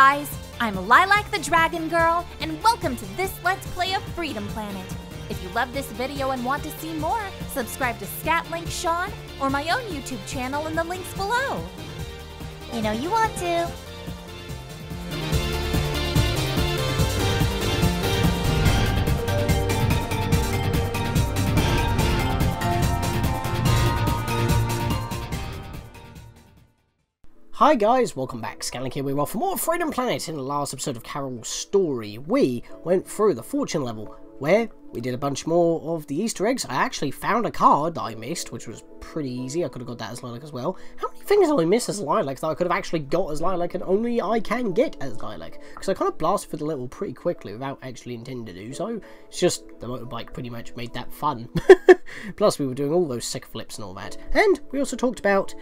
guys, I'm Lilac the Dragon Girl, and welcome to this Let's Play of Freedom Planet. If you love this video and want to see more, subscribe to Scatlink Sean or my own YouTube channel in the links below. You know you want to. Hi guys, welcome back. Scatlink here. We're off for more Freedom Planet. In the last episode of Carol's story, we went through the fortune level, where we did a bunch more of the Easter eggs. I actually found a card that I missed, which was pretty easy. I could have got that as Lilac as well. How many things did I miss as Lilac that I could have actually got as Lilac and only I can get as Lilac? Because I kind of blasted through the level pretty quickly without actually intending to do so. It's just the motorbike pretty much made that fun. Plus we were doing all those sick flips and all that. And we also talked about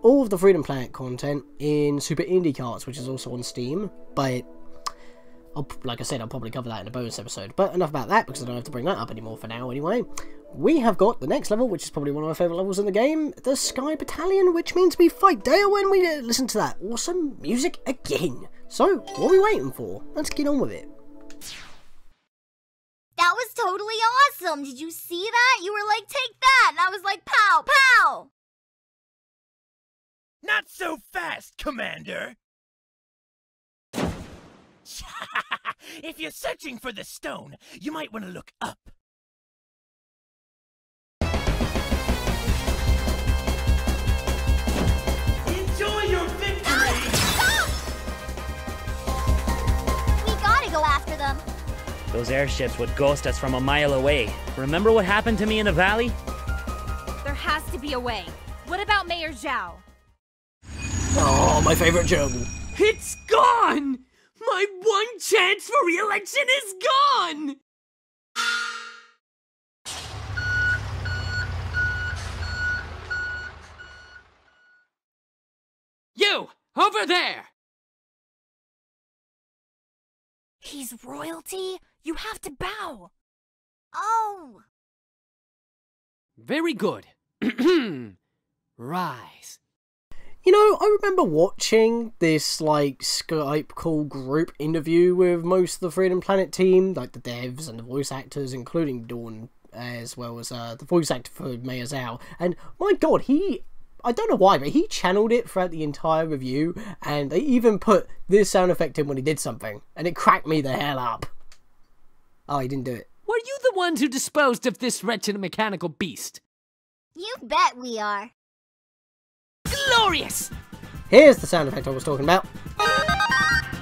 all of the Freedom Planet content in Super Indie Carts, which is also on Steam, but like I said, I'll probably cover that in a bonus episode. But enough about that, because I don't have to bring that up anymore for now anyway. We have got the next level, which is probably one of my favourite levels in the game, the Sky Battalion, which means we fight Dail when we listen to that awesome music again. So, what are we waiting for? Let's get on with it. That was totally awesome! Did you see that? You were like, take that! And I was like, pow, pow! Not so fast, Commander! If you're searching for the stone, you might want to look up. Enjoy your victory! We gotta go after them. Those airships would ghost us from a mile away. Remember what happened to me in the valley? There has to be a way. What about Mayor Zhao? Oh, my favourite gerbil. It's gone! My one chance for re-election is gone! You! Over there! He's royalty? You have to bow. Oh! Very good. Rise. You know, I remember watching this, like, Skype call group interview with most of the Freedom Planet team, like the devs and the voice actors, including Dawn, as well as the voice actor for Mayor Zhao, and my god, I don't know why, but he channeled it throughout the entire review, and they even put this sound effect in when he did something, and it cracked me the hell up. Oh, he didn't do it. Were you the ones who disposed of this wretched mechanical beast? You bet we are. Glorious! Here's the sound effect I was talking about.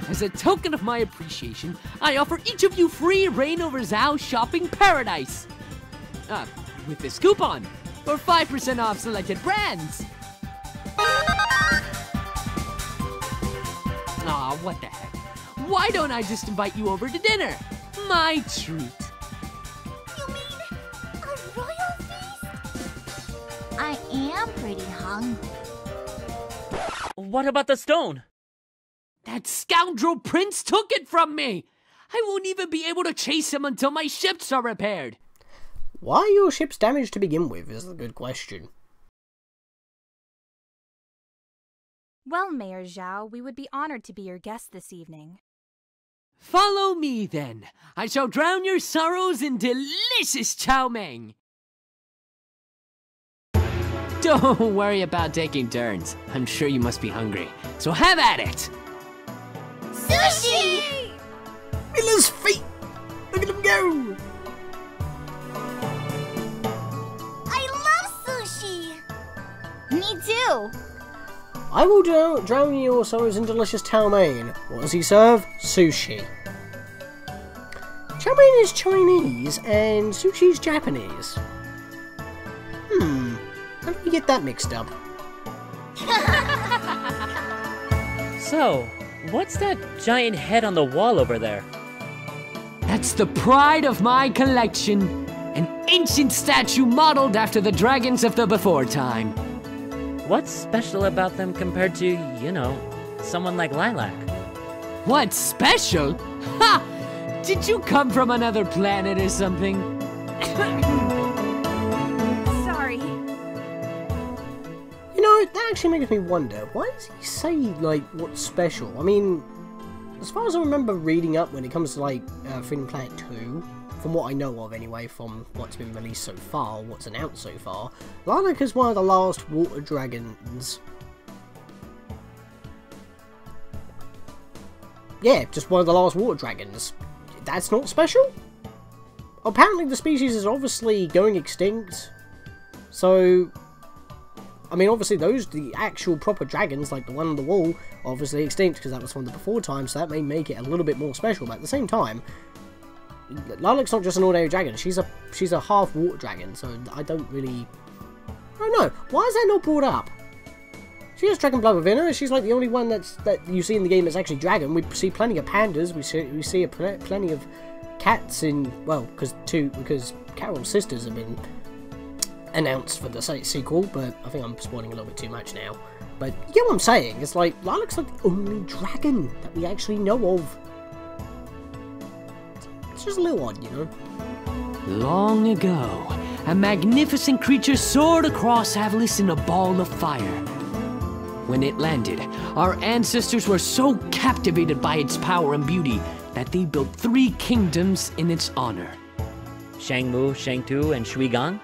As a token of my appreciation, I offer each of you free reign over Zhao's shopping paradise. With this coupon, for 5% off selected brands. Aw, what the heck? Why don't I just invite you over to dinner? My treat. You mean a royal feast? I am pretty hungry. What about the stone? That scoundrel Prince took it from me! I won't even be able to chase him until my ships are repaired. Why are your ships damaged to begin with is the good question. Well, Mayor Zhao, we would be honored to be your guest this evening. Follow me, then. I shall drown your sorrows in delicious chow mein. Don't worry about taking turns. I'm sure you must be hungry. So have at it! Sushi! Miller's feet! Look at him go! I love sushi! Me too! I will drown your sorrows in delicious chow mein. What does he serve? Sushi. Chow mein is Chinese and sushi's Japanese. How did we get that mixed up? So, what's that giant head on the wall over there? That's the pride of my collection. An ancient statue modeled after the dragons of the before time. What's special about them compared to, you know, someone like Lilac? What's special? Ha! Did you come from another planet or something? Sorry. You know, that actually makes me wonder, why does he say, like, what's special? I mean, as far as I remember reading up when it comes to like Freedom Planet 2, from what I know of anyway, from what's been released so far, what's announced so far, Lilac is one of the last water dragons. Yeah, just one of the last water dragons. That's not special? Apparently the species is obviously going extinct. So, I mean, obviously the actual proper dragons, like the one on the wall, are obviously extinct because that was from the before time, so that may make it a little bit more special. But at the same time, Lilac's not just an ordinary dragon. She's a half water dragon, so I don't know. Why is that not brought up? She has dragon blood within her. She's like the only one that you see in the game that's actually dragon. We see plenty of pandas. We see plenty of cats in, well, because Carol's sisters have been announced for the sequel, but I think I'm spoiling a little bit too much now. But you get what I'm saying? It's like Lilac's like the only dragon that we actually know of. It's just a little odd, you know. Long ago, a magnificent creature soared across Avalis in a ball of fire. When it landed, our ancestors were so captivated by its power and beauty that they built 3 kingdoms in its honor. Shangmu, Shang Tu, and Shuigang?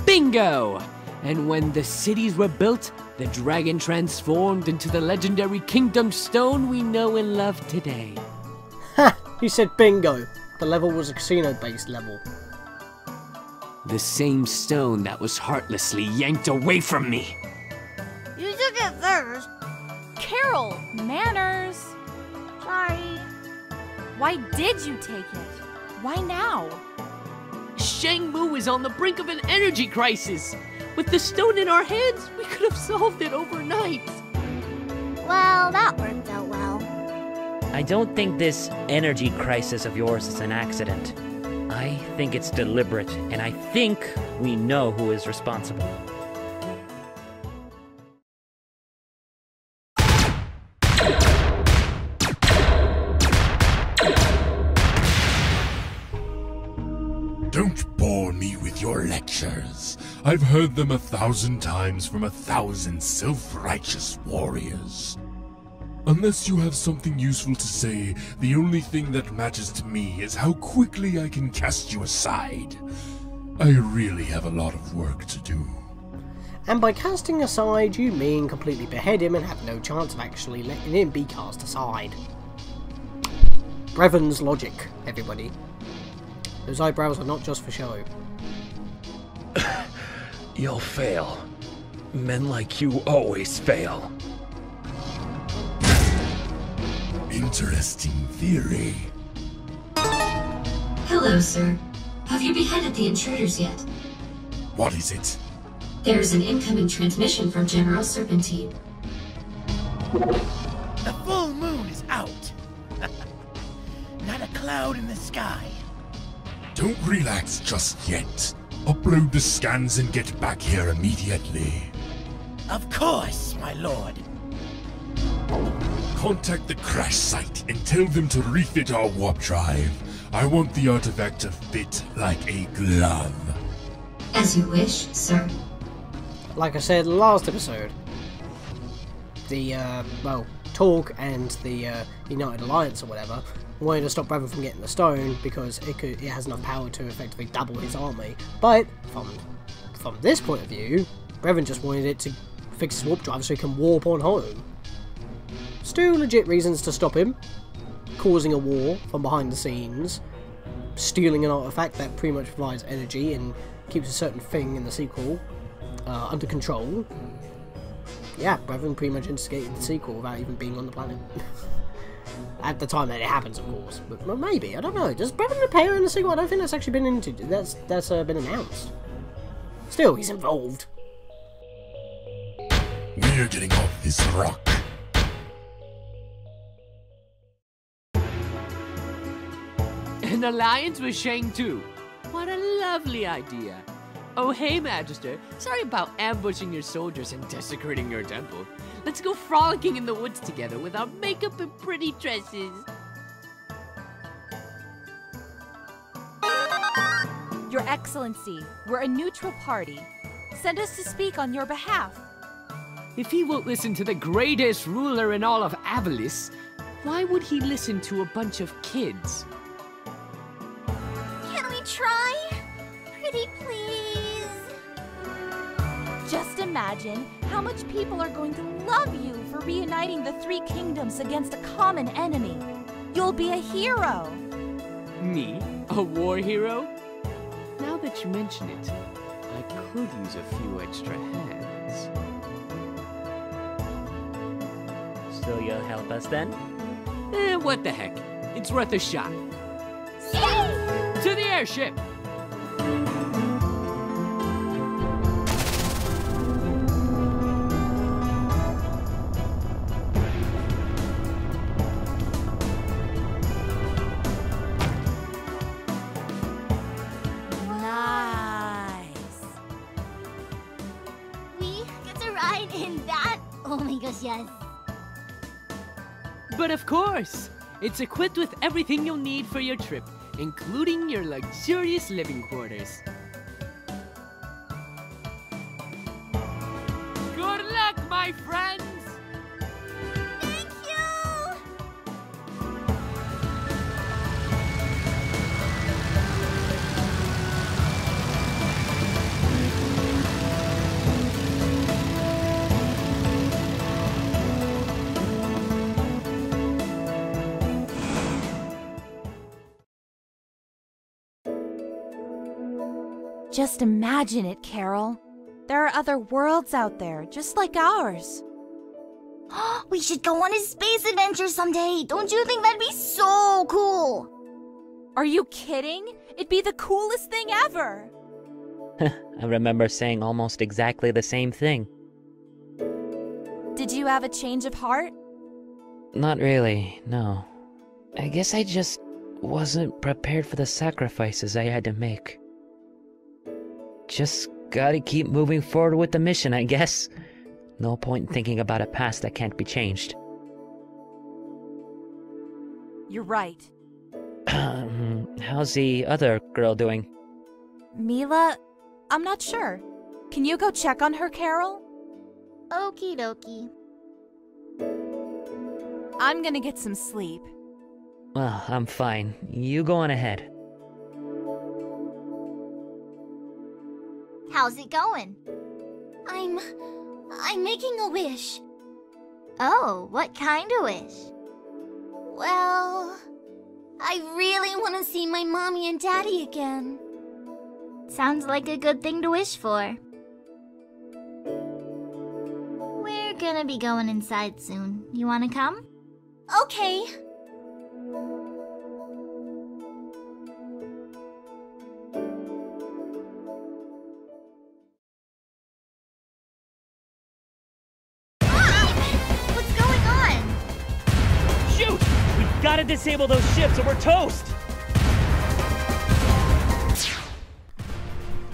Bingo! And when the cities were built, the dragon transformed into the legendary kingdom stone we know and love today. Ha! He said bingo. The level was a casino-based level. The same stone that was heartlessly yanked away from me. You took it first. Carol, manners. Sorry. Why did you take it? Why now? Shangmu is on the brink of an energy crisis. With the stone in our hands, we could have solved it overnight. Well, that worked out well. I don't think this energy crisis of yours is an accident. I think it's deliberate, and I think we know who is responsible. Don't bore me with your lectures. I've heard them 1,000 times from 1,000 self-righteous warriors. Unless you have something useful to say, the only thing that matters to me is how quickly I can cast you aside. I really have a lot of work to do. And by casting aside, you mean completely behead him and have no chance of actually letting him be cast aside. Brevon's logic, everybody. Those eyebrows are not just for show. You'll fail. Men like you always fail. Interesting theory. Hello, sir. Have you beheaded the intruders yet? What is it? There's an incoming transmission from General Serpentine. The full moon is out. Not a cloud in the sky. Don't relax just yet. Upload the scans and get back here immediately. Of course, my lord. Contact the crash site and tell them to refit our warp drive. I want the artifact to fit like a glove. As you wish, sir. Like I said last episode, the, Torque and the United Alliance or whatever wanted to stop Brevon from getting the stone because it has enough power to effectively double his army. But from this point of view, Brevon just wanted it to fix his warp drive so he can warp on home. Still legit reasons to stop him, causing a war from behind the scenes, stealing an artifact that pretty much provides energy and keeps a certain thing in the sequel under control. Yeah, Brevon pretty much instigated the sequel without even being on the planet. At the time that it happens, of course. But maybe, I don't know. Does Brevon appear in the sequel? I don't think that's actually been been announced. Still, he's involved. We're getting off this rock. An alliance with Shang Tu. What a lovely idea. Oh, hey, Magister. Sorry about ambushing your soldiers and desecrating your temple. Let's go frolicking in the woods together with our makeup and pretty dresses. Your Excellency, we're a neutral party. Send us to speak on your behalf. If he won't listen to the greatest ruler in all of Avalis, Why would he listen to a bunch of kids? Can we try? Pretty please. Just imagine how much people are going to love you for reuniting the three kingdoms against a common enemy. You'll be a hero. Me? A war hero? Now that you mention it, I could use a few extra hands. So you'll help us then? What the heck? It's worth a shot. To the airship! Nice. We get to ride in that? Oh my gosh, yes. But of course! It's equipped with everything you'll need for your trip, including your luxurious living quarters. Good luck, my friends! Thank you! Just imagine it, Carol. There are other worlds out there, just like ours. We should go on a space adventure someday. Don't you think that'd be so cool? Are you kidding? It'd be the coolest thing ever. I remember saying almost exactly the same thing. Did you have a change of heart? Not really, no. I guess I just wasn't prepared for the sacrifices I had to make. Just gotta keep moving forward with the mission, I guess. No point in thinking about a past that can't be changed. You're right. How's the other girl doing? Mila? I'm not sure. Can you go check on her, Carol? Okie dokie. I'm gonna get some sleep. Well, I'm fine. You go on ahead. How's it going? I'm making a wish. Oh, what kind of wish? Well, I really want to see my mommy and daddy again. Sounds like a good thing to wish for. We're gonna be going inside soon. You wanna come? Okay. Gotta disable those ships or we're toast!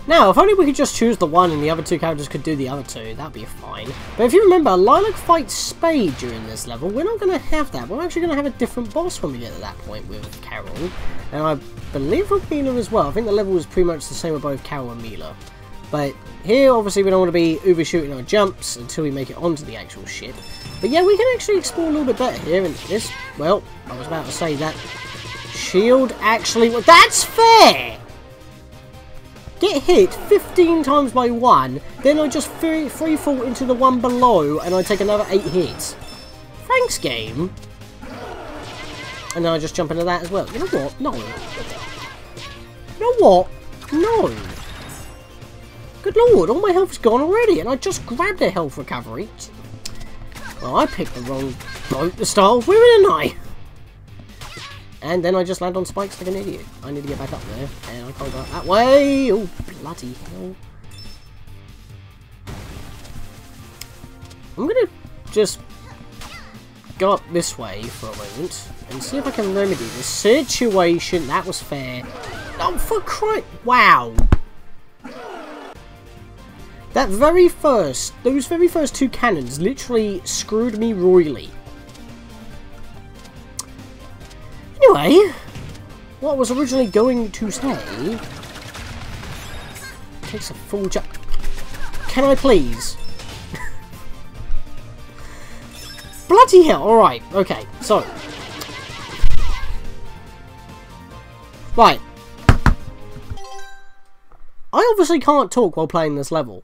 Now, if only we could just choose the one and the other two characters could do the other two, that'd be fine. But if you remember, Lilac fights Spade during this level. We're not going to have that. We're actually going to have a different boss when we get to that point with Carol. And I believe with Mila as well. I think the level is pretty much the same with both Carol and Mila. But here, obviously, we don't want to be overshooting our jumps until we make it onto the actual ship. But yeah, we can actually explore a little bit better here. And this, well, I was about to say that shield actually... Well, that's fair! Get hit 15 times by one, then I just free fall into the one below, and I take another 8 hits. Thanks, game. And then I just jump into that as well. You know what? No. You know what? No. Good lord, all my health is gone already, and I just grabbed a health recovery. Well, I picked the wrong boat to start with, didn't I? And then I just land on spikes like an idiot. I need to get back up there, and I can't go up that way. Oh, bloody hell. I'm gonna just go up this way for a moment and see if I can remedy this situation. That was fair. Oh, for Christ! Wow. Those very first two cannons literally screwed me royally. Anyway, what I was originally going to say takes a full jump. Can I please? Bloody hell! Alright, okay, so Right. I obviously can't talk while playing this level.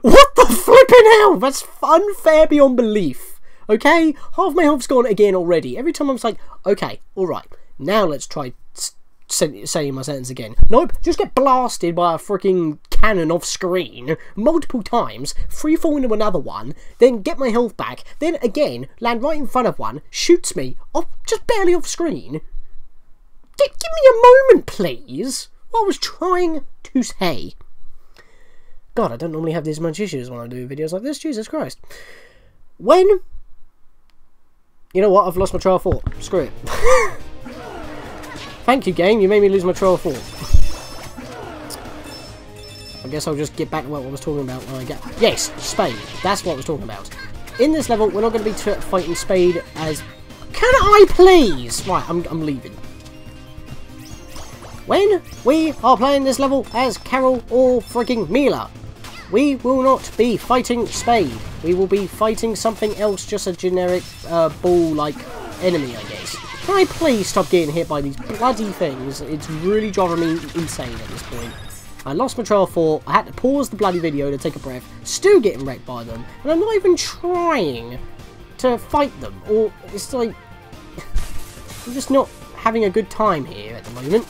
What the flipping hell? That's unfair beyond belief. Okay? Half my health's gone again already. Every time I'm just like, okay, alright. Now let's try saying my sentence again. Nope, just get blasted by a freaking cannon off screen multiple times, free fall into another one, then get my health back, then again land right in front of one, shoots me off, just barely off screen. Give me a moment, please. What I was trying to say. God, I don't normally have this much issues when I do videos like this. Jesus Christ. When... You know what? I've lost my trail of thought. Screw it. Thank you, game. You made me lose my trail of thought. I guess I'll just get back to what I was talking about when I get... Yes, Spade. That's what I was talking about. In this level, we're not going to be fighting Spade as... Can I please? Right, I'm leaving. When we are playing this level as Carol or frigging Mila, we will not be fighting Spade. We will be fighting something else, just a generic ball-like enemy, I guess. Can I please stop getting hit by these bloody things? It's really driving me insane at this point. I lost my trail of thought, I had to pause the bloody video to take a breath, still getting wrecked by them, and I'm not even trying to fight them, or it's like... I'm just not having a good time here at the moment.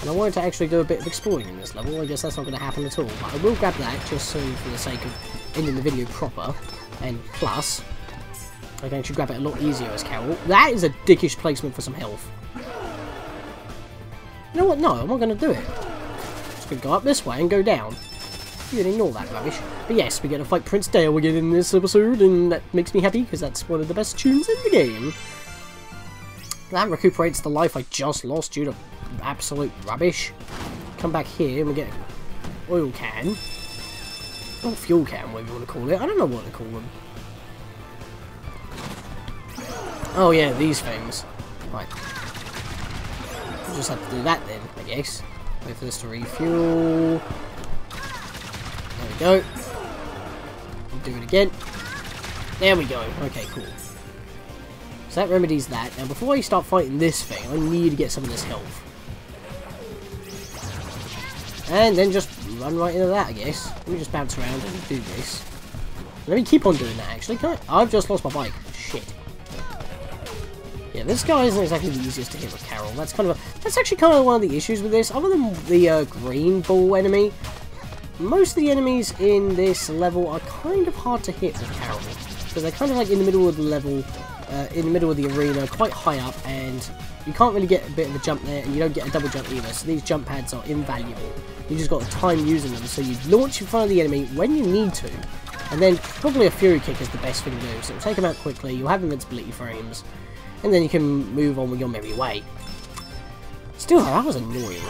And I wanted to actually do a bit of exploring in this level. I guess that's not going to happen at all, but I will grab that just so for the sake of ending the video proper. And plus, I can actually grab it a lot easier as Carol. That is a dickish placement for some health. You know what? No, I'm not going to do it. I'm just going to go up this way and go down. You can ignore that rubbish. But yes, we get to fight Prince Dail again in this episode, and that makes me happy because that's one of the best tunes in the game. That recuperates the life I just lost due to absolute rubbish. Come back here and we get an oil can. Or fuel can, whatever you want to call it. I don't know what to call them. Oh yeah, these things. Right. We'll just have to do that then, I guess. Wait for this to refuel. There we go. We'll do it again. There we go. Okay, cool. So that remedies that. Now before I start fighting this thing, I need to get some of this health. And then just run right into that, I guess. Let me just bounce around and do this. Let me keep on doing that, actually. Can I? I've just lost my bike. Shit. Yeah, this guy isn't exactly the easiest to hit with Carol. That's actually kind of one of the issues with this. Other than the green ball enemy, most of the enemies in this level are kind of hard to hit with Carol. Because they're kind of like in the middle of the level, in the middle of the arena, quite high up, and you can't really get a bit of a jump there, and you don't get a double jump either, so these jump pads are invaluable. You just got to time using them, so you launch in front of the enemy when you need to, and then probably a Fury Kick is the best thing to do, so it'll take them out quickly, you'll have invincibility frames, and then you can move on with your merry way. Still, that was annoying.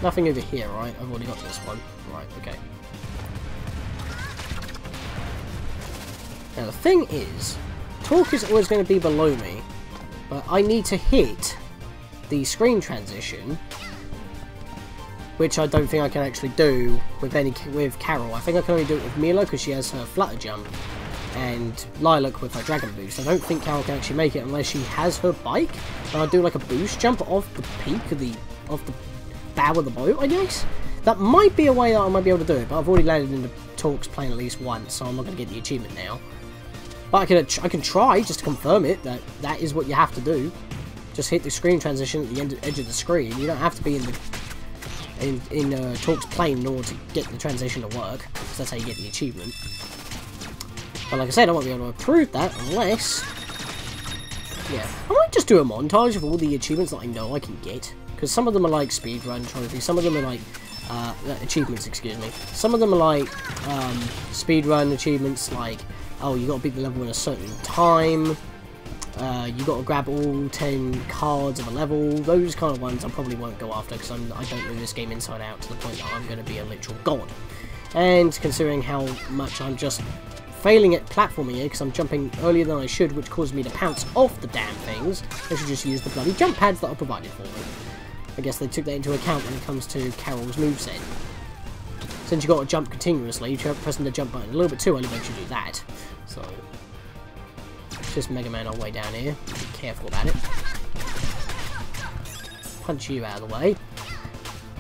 Nothing over here, right? I've already got this one. Right, okay. Now the thing is, Torque is always going to be below me, but I need to hit the screen transition, which I don't think I can actually do with Carol. I think I can only do it with Mila because she has her flutter jump, and Lilac with her dragon boost. I don't think Carol can actually make it unless she has her bike, and I do like a boost jump off the peak of the bow of the boat, I guess. That might be a way that I might be able to do it, but I've already landed into Torque's plane at least once, so I'm not going to get the achievement now. But I can try just to confirm it, that is what you have to do. Just hit the screen transition at the edge of the screen. You don't have to be in Torque's plane in order to get the transition to work, because that's how you get the achievement. But like I said, I won't be able to approve that unless... Yeah, I might just do a montage of all the achievements that I know I can get. Because some of them are like speedrun trophies, some of them are like... achievements, excuse me. Some of them are like speedrun achievements, like, oh, you got to beat the level in a certain time, you got to grab all 10 cards of a level. Those kind of ones I probably won't go after because I don't know this game inside out to the point that I'm going to be a literal god. And considering how much I'm just failing at platforming here because I'm jumping earlier than I should, which causes me to pounce off the damn things, I should just use the bloody jump pads that are provided for me. I guess they took that into account when it comes to Carol's moveset. Since you've got to jump continuously, pressing the jump button a little bit too early makes you do that. So, just Mega Man our way down here. Be careful about it. Punch you out of the way.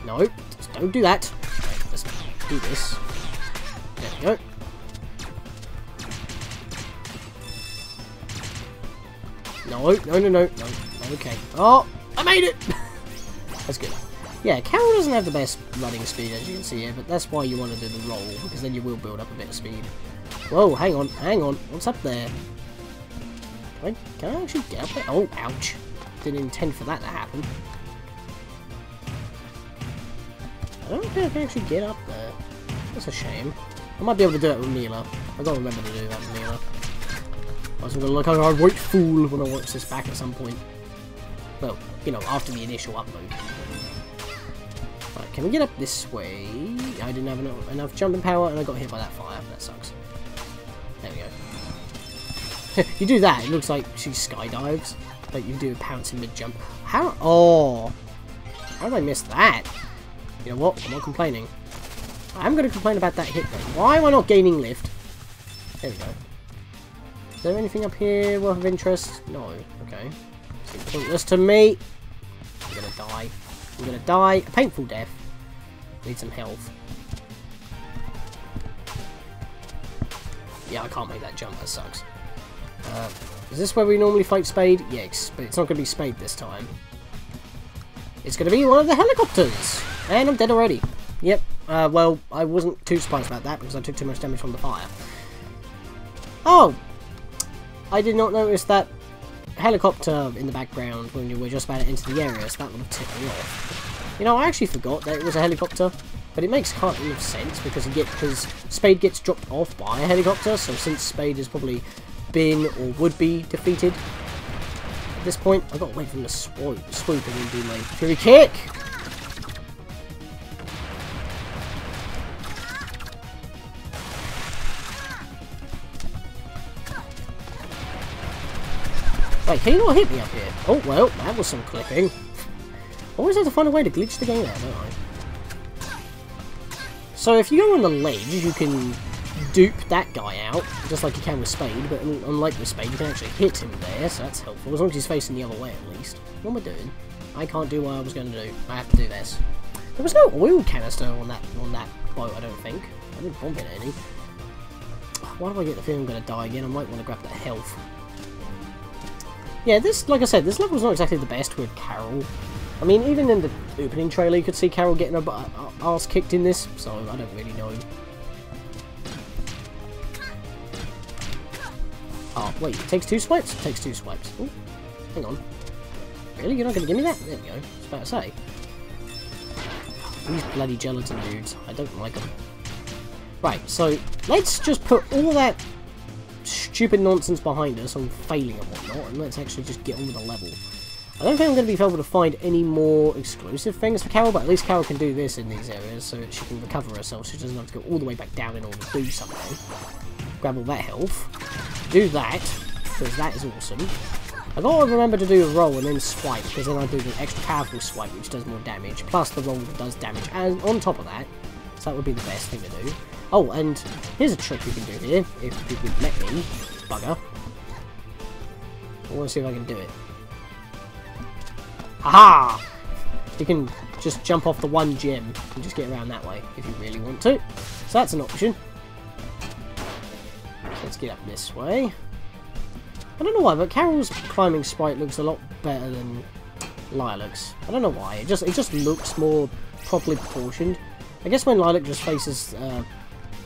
No, just don't do that. Right, let's do this. There we go. No, no, no, no, no. Okay. Oh, I made it! That's good. Yeah, Carol doesn't have the best running speed, as you can see here, but that's why you want to do the roll, because then you will build up a bit of speed. Whoa, hang on, hang on. What's up there? Can I actually get up there? Oh, ouch. Didn't intend for that to happen. I don't think I can actually get up there. That's a shame. I might be able to do it with Mila. I've got to remember to do that with Mila. I was going to look like a white fool when I watch this back at some point. Well, you know, after the initial upload. Right, can we get up this way? I didn't have enough jumping power and I got hit by that fire. That sucks. There we go. You do that, it looks like she skydives. Like you do a pounce in mid-jump. How? Oh! How did I miss that? You know what? I'm not complaining. I'm going to complain about that hit though. Why am I not gaining lift? There we go. Is there anything up here worth of interest? No. Okay. Seems pointless to me. I'm going to die. I'm going to die. A painful death. Need some health. Yeah, I can't make that jump. That sucks. Is this where we normally fight Spade? Yes, but it's not going to be Spade this time. It's going to be one of the helicopters! And I'm dead already. Yep. Well, I wasn't too surprised about that because I took too much damage from the fire. Oh! I did not notice that helicopter in the background when you were just about to enter the area, so that would have tipped me off. You know, I actually forgot that it was a helicopter, but it makes kind of sense because Spade gets dropped off by a helicopter, so since Spade has probably been or would be defeated at this point, I've got to wait for him to swoop and then do my Fury Kick! Wait, can you not hit me up here? Oh, well, that was some clipping. Always have to find a way to glitch the game out, don't I? So if you go on the ledge, you can dupe that guy out, just like you can with Spade, but unlike with Spade, you can actually hit him there, so that's helpful, as long as he's facing the other way at least. What am I doing? I can't do what I was going to do. I have to do this. There was no oil canister on that boat, I don't think. I didn't bump into any. Why do I get the feeling I'm going to die again? I might want to grab that health. Yeah, this, like I said, this level's not exactly the best with Carol. I mean, even in the opening trailer, you could see Carol getting her ass kicked in this, so I don't really know. Oh, wait, it takes 2 swipes? It takes 2 swipes. Oh, hang on. Really? You're not going to give me that? There we go. I was about to say. These bloody gelatin dudes. I don't like them. Right, so let's just put all that stupid nonsense behind us on failing and whatnot, and let's actually just get on with the level. I don't think I'm going to be able to find any more exclusive things for Carol, but at least Carol can do this in these areas so that she can recover herself, so she doesn't have to go all the way back down in order to do something. Grab all that health. Do that, because that is awesome. I gotta remember to do a roll and then swipe, because then I do the extra powerful swipe, which does more damage, plus the roll that does damage, and on top of that, so that would be the best thing to do. Oh, and here's a trick you can do here, if you would let me, bugger. I want to see if I can do it. Haha! You can just jump off the one gem and just get around that way, if you really want to. So that's an option. Let's get up this way. I don't know why, but Carol's climbing sprite looks a lot better than Lilac's. I don't know why. It just looks more properly proportioned. I guess when Lilac just faces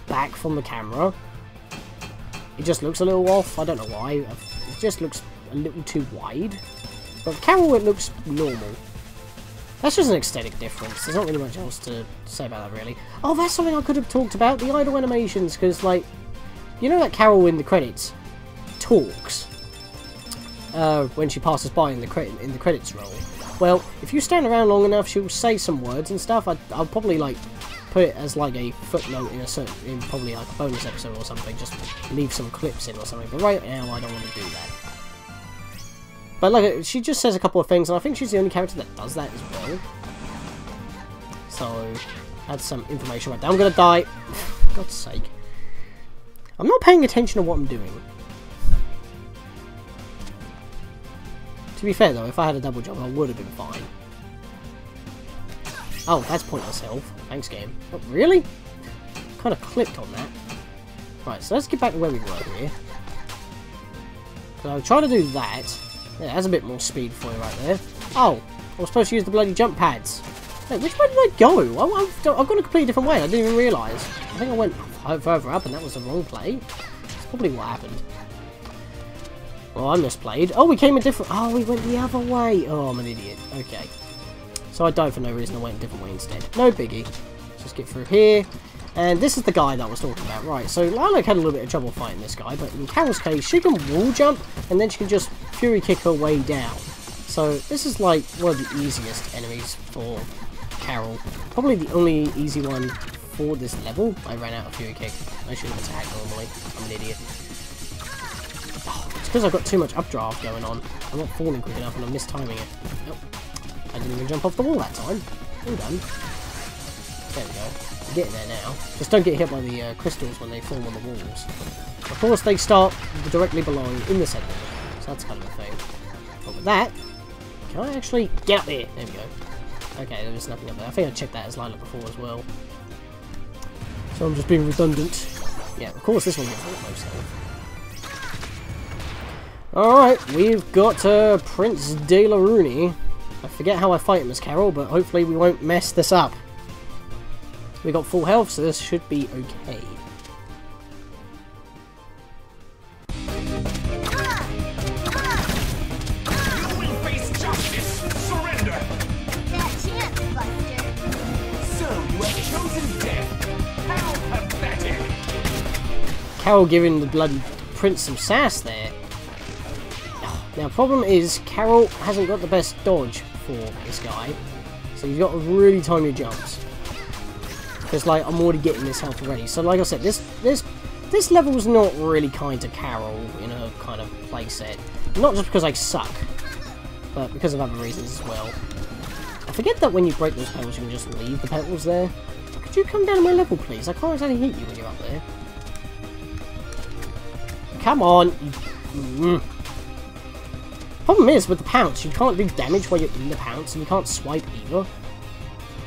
back from the camera, it just looks a little off. I don't know why. It just looks a little too wide. But Carol, it looks normal. That's just an aesthetic difference. There's not really much else to say about that, really. Oh, that's something I could have talked about. The idle animations, because, like, you know that Carol in the credits talks when she passes by in the credits roll. Well, if you stand around long enough, she'll say some words and stuff. I'll probably like put it as like a footnote in probably like a bonus episode or something. Just leave some clips in or something. But right now, I don't want to do that. But like, she just says a couple of things, and I think she's the only character that does that as well. So that's some information right there. I'm gonna die. For God's sake. I'm not paying attention to what I'm doing. To be fair though, if I had a double jump, I would have been fine. Oh, that's pointless health. Thanks, game. Oh, really? Kind of clipped on that. Right, so let's get back to where we were here. So I'll try to do that. Yeah, that's a bit more speed for you right there. Oh, I was supposed to use the bloody jump pads. Wait, which way did I go? I've gone a completely different way. I didn't even realise. I think I went further up and that was the wrong play. That's probably what happened. Well, I misplayed. Oh, we came a different... Oh, we went the other way. Oh, I'm an idiot. Okay. So I died for no reason. I went a different way instead. No biggie. Let's just get through here. And this is the guy that I was talking about. Right, so Lilac had a little bit of trouble fighting this guy, but in Carol's case, she can wall jump, and then she can just fury kick her way down. So this is like one of the easiest enemies for Carol. Probably the only easy one for this level. I ran out of fury kick. I should have attacked normally. I'm an idiot. Oh, it's because I've got too much updraft going on. I'm not falling quick enough and I'm mistiming it. Nope. I didn't even jump off the wall that time. All done. There we go. I'm getting there now. Just don't get hit by the crystals when they fall on the walls. Of course, they start directly below in the centre. So that's kind of a thing. But with that, can I actually get up there? There we go. Okay, there was nothing up there. I think I checked that as Lilac before as well. So I'm just being redundant. Yeah, of course this one gets most health. Alright, we've got Prince Dail. I forget how I fight him as Carol, but hopefully we won't mess this up. We got full health, so this should be okay. You will face justice! Surrender! That chance, Buster. So you have chosen death! How pathetic! Carol giving the bloody Prince some sass there. Now, problem is, Carol hasn't got the best dodge for this guy, so you've got to really time your jumps. Because, like, I'm already getting this health already. So, like I said, this level's not really kind to Carol in a kind of playset. Not just because I suck, but because of other reasons as well. I forget that when you break those petals, you can just leave the petals there. Could you come down to my level, please? I can't exactly hit you when you're up there. Come on! Problem is, with the pounce, you can't do damage while you're in the pounce, and you can't swipe either.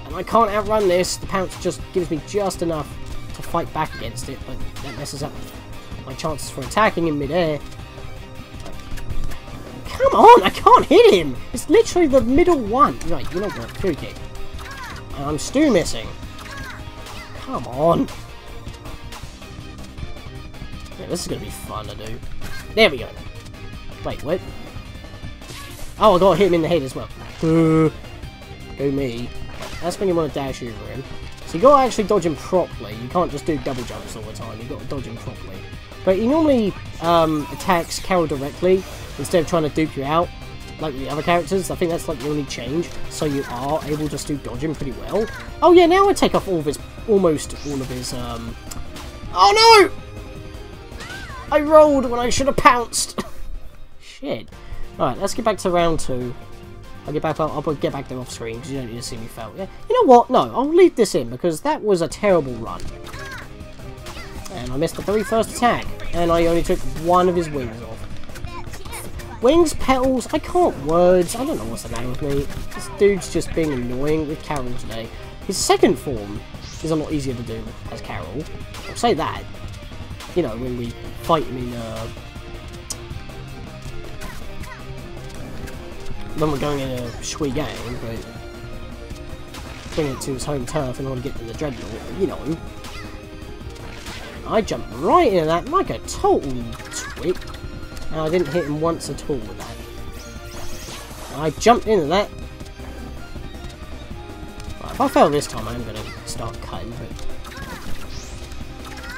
And I can't outrun this. The pounce just gives me just enough to fight back against it, but that messes up my chances for attacking in midair. Come on, I can't hit him! It's literally the middle one. Right, you know what? Fury kick. And I'm still missing. Come on. Yeah, this is going to be fun to do. There we go. Wait, what? Oh, I gotta hit him in the head as well. Go me. That's when you want to dash over him. So you gotta actually dodge him properly. You can't just do double jumps all the time. You gotta dodge him properly. But he normally attacks Carol directly instead of trying to dupe you out like the other characters. I think that's like the only change. So you are able to do dodge him pretty well. Oh yeah, now I take off all of his, almost all of his. Oh no! I rolled when I should have pounced. Shit. Alright, let's get back to round 2. I'll get back there off screen because you don't need to see me fail. Yeah. You know what? No, I'll leave this in because that was a terrible run. And I missed the very first attack. And I only took one of his wings off. Wings, petals, I can't words. I don't know what's the name with me. This dude's just being annoying with Carol today. His second form is a lot easier to do as Carol. I'll say that. You know, when we fight him in when we're going in a Shui game, but bring it to his home turf in order to get to the Dreadnought, you know. I jumped right into that like a total twit, and I didn't hit him once at all with that. I jumped into that. Right, if I fail this time, I'm going to start cutting, but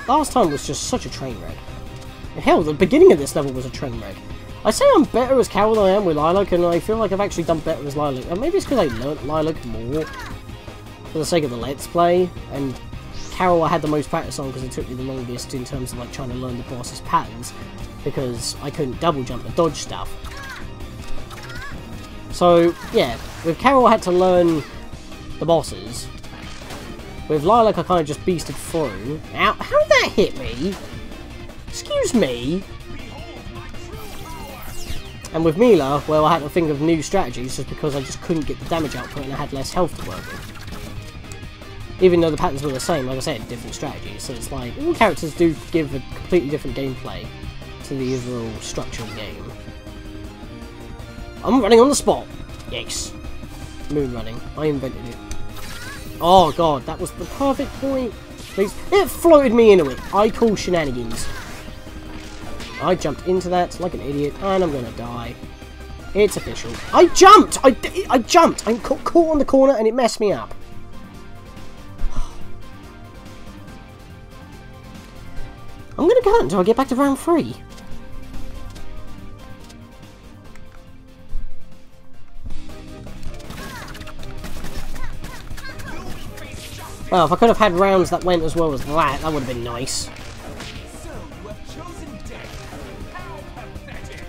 last time was just such a train wreck. Hell, the beginning of this level was a train wreck. I say I'm better as Carol than I am with Lilac, and I feel like I've actually done better as Lilac. And maybe it's because I learnt Lilac more for the sake of the Let's Play, and Carol I had the most practice on because it took me the longest in terms of like trying to learn the boss's patterns, because I couldn't double jump and dodge stuff. So, yeah, with Carol I had to learn the bosses. With Lilac I kind of just beasted through. Ow, how did that hit me? Excuse me? And with Mila, well, I had to think of new strategies just because I just couldn't get the damage output and I had less health to work with. Even though the patterns were the same, like I said, different strategies. So it's like, all characters do give a completely different gameplay to the overall structure of the game. I'm running on the spot! Yes. Moon running. I invented it. Oh god, that was the perfect point. Please. It floated me into it. I call shenanigans. I jumped into that like an idiot, and I'm gonna die. It's official. I jumped! I jumped! I'm caught on the corner, and it messed me up. I'm gonna go until I get back to round 3. Well, if I could have had rounds that went as well as that, that would have been nice. So, you have chosen death. How pathetic.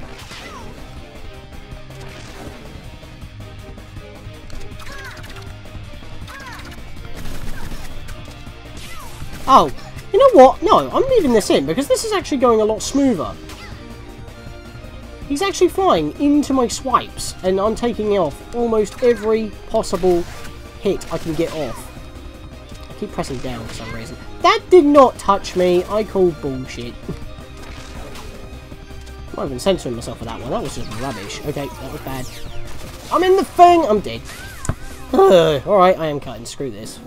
Oh, you know what? No, I'm leaving this in because this is actually going a lot smoother. He's actually flying into my swipes and I'm taking off almost every possible hit I can get off. I keep pressing down for some reason. That did not touch me. I call bullshit. I'm not even censoring myself for that one. That was just rubbish. Okay, that was bad. I'm in the thing. I'm dead. Alright, I am cutting. Screw this.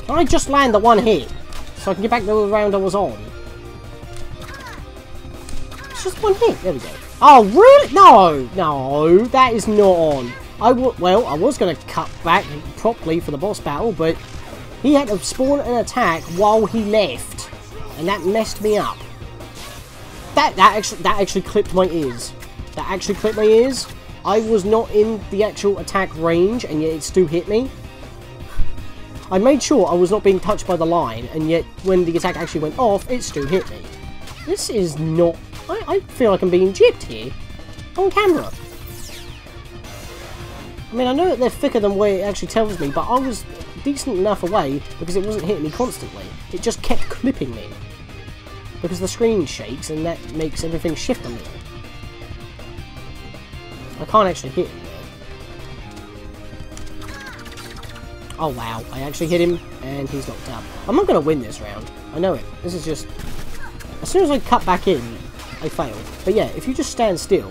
Can I just land the one hit so I can get back to the round I was on? It's just one hit. There we go. Oh, really? No, no, that is not on. Well, I was going to cut back properly for the boss battle, but he had to spawn an attack while he left, and that messed me up. That actually clipped my ears. That actually clipped my ears. I was not in the actual attack range, and yet it still hit me. I made sure I was not being touched by the line, and yet when the attack actually went off, it still hit me. This is not... I feel like I'm being gypped here. On camera. I mean, I know that they're thicker than what it actually tells me, but I was decent enough away because it wasn't hitting me constantly. It just kept clipping me. Because the screen shakes, and that makes everything shift a little. I can't actually hit him. Oh wow, I actually hit him, and he's knocked up. I'm not going to win this round. I know it. This is just... As soon as I cut back in, I failed. But yeah, if you just stand still,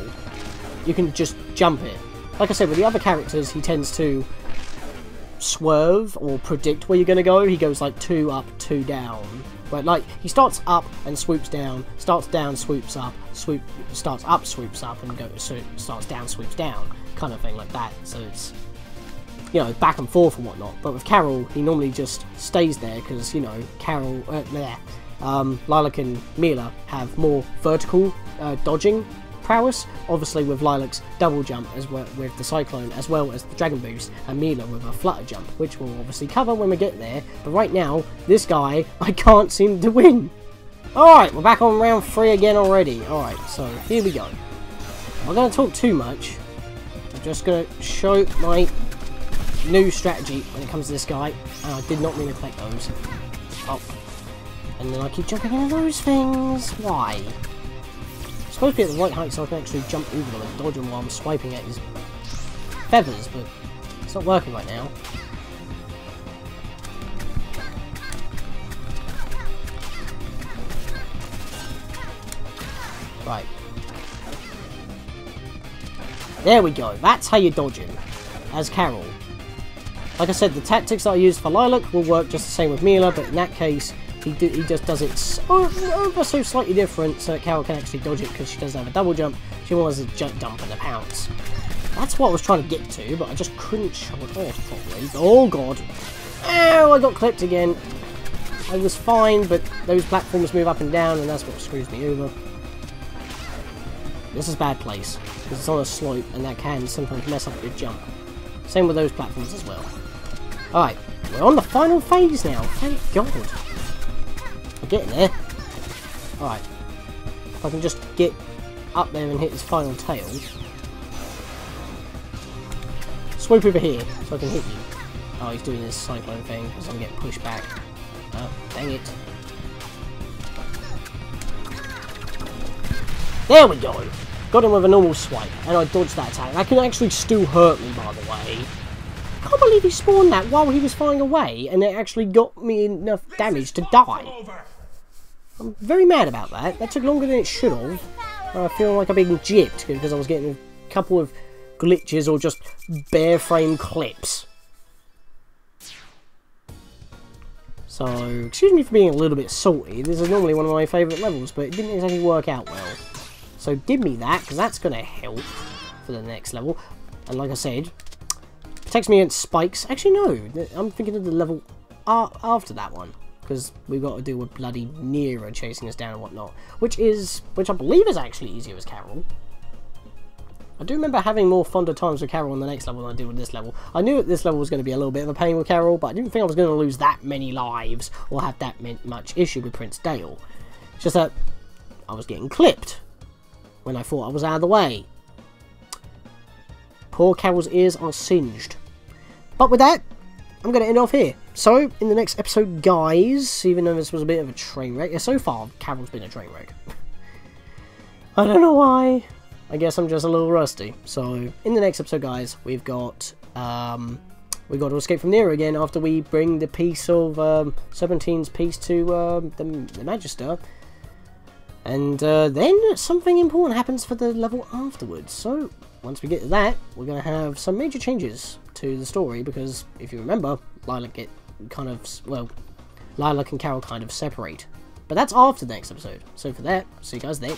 you can just jump it. Like I said, with the other characters, he tends to swerve or predict where you're going to go. He goes like 2 up, 2 down. But like, he starts up and swoops down, starts down, swoops up, starts up, swoops up, and starts down, swoops down, kind of thing like that. So it's... you know, back and forth and whatnot. But with Carol, he normally just stays there because, you know, Carol, Lilac and Mila have more vertical dodging prowess. Obviously with Lilac's double jump as well with the Cyclone, as well as the Dragon Boost, and Mila with a flutter jump, which we'll obviously cover when we get there. But right now, this guy, I can't seem to win. Alright, we're back on round 3 again already. Alright, so here we go. I'm not going to talk too much. I'm just going to show my new strategy when it comes to this guy, and I did not mean to collect those. Oh, and then I keep jumping into those things. Why? I'm supposed to be at the right height so I can actually jump over them and dodge him while I'm swiping at his feathers, but it's not working right now. Right. There we go. That's how you dodge him, as Carol. Like I said, the tactics that I used for Lilac will work just the same with Mila, but in that case, he just does it so slightly different so that Carol can actually dodge it because she doesn't have a double jump. She wants a jump dump and a pounce. That's what I was trying to get to, but I just couldn't show it off properly. Oh god. Ow, I got clipped again. I was fine, but those platforms move up and down, and that's what screws me over. This is a bad place, because it's on a slope, and that can sometimes mess up your jump. Same with those platforms as well. Alright, we're on the final phase now. Thank God. We're getting there. Alright. If I can just get up there and hit his final tail. Swoop over here so I can hit you. Oh, he's doing this cyclone thing because I'm getting pushed back. Oh, dang it. There we go. Got him with a normal swipe, and I dodged that attack. That can actually still hurt me, by the way. I can't believe he spawned that while he was flying away, and it actually got me enough damage to die. I'm very mad about that. That took longer than it should have. I feel like I'm being gypped because I was getting a couple of glitches or just bare frame clips. So, excuse me for being a little bit salty. This is normally one of my favourite levels, but it didn't exactly work out well. So give me that, because that's going to help for the next level. And like I said, protects me against spikes. Actually, no. I'm thinking of the level after that one. Because we've got to deal with bloody Nero chasing us down and whatnot. Which I believe is actually easier as Carol. I do remember having more fonder times with Carol on the next level than I did with this level. I knew that this level was going to be a little bit of a pain with Carol, but I didn't think I was going to lose that many lives or have that much issue with Prince Dail. It's just that I was getting clipped when I thought I was out of the way. Poor Carol's ears are singed. But with that, I'm going to end off here. So, in the next episode, guys, even though this was a bit of a train wreck, so far, Carol's been a train wreck. I don't know why. I guess I'm just a little rusty. So, in the next episode, guys, we've got to escape from Nero again after we bring the piece of Serpentine's piece to the Magister. And then something important happens for the level afterwards. So, once we get to that, we're going to have some major changes to the story, because if you remember, Lilac and Carol kind of separate. But that's after the next episode. So for that, see you guys then.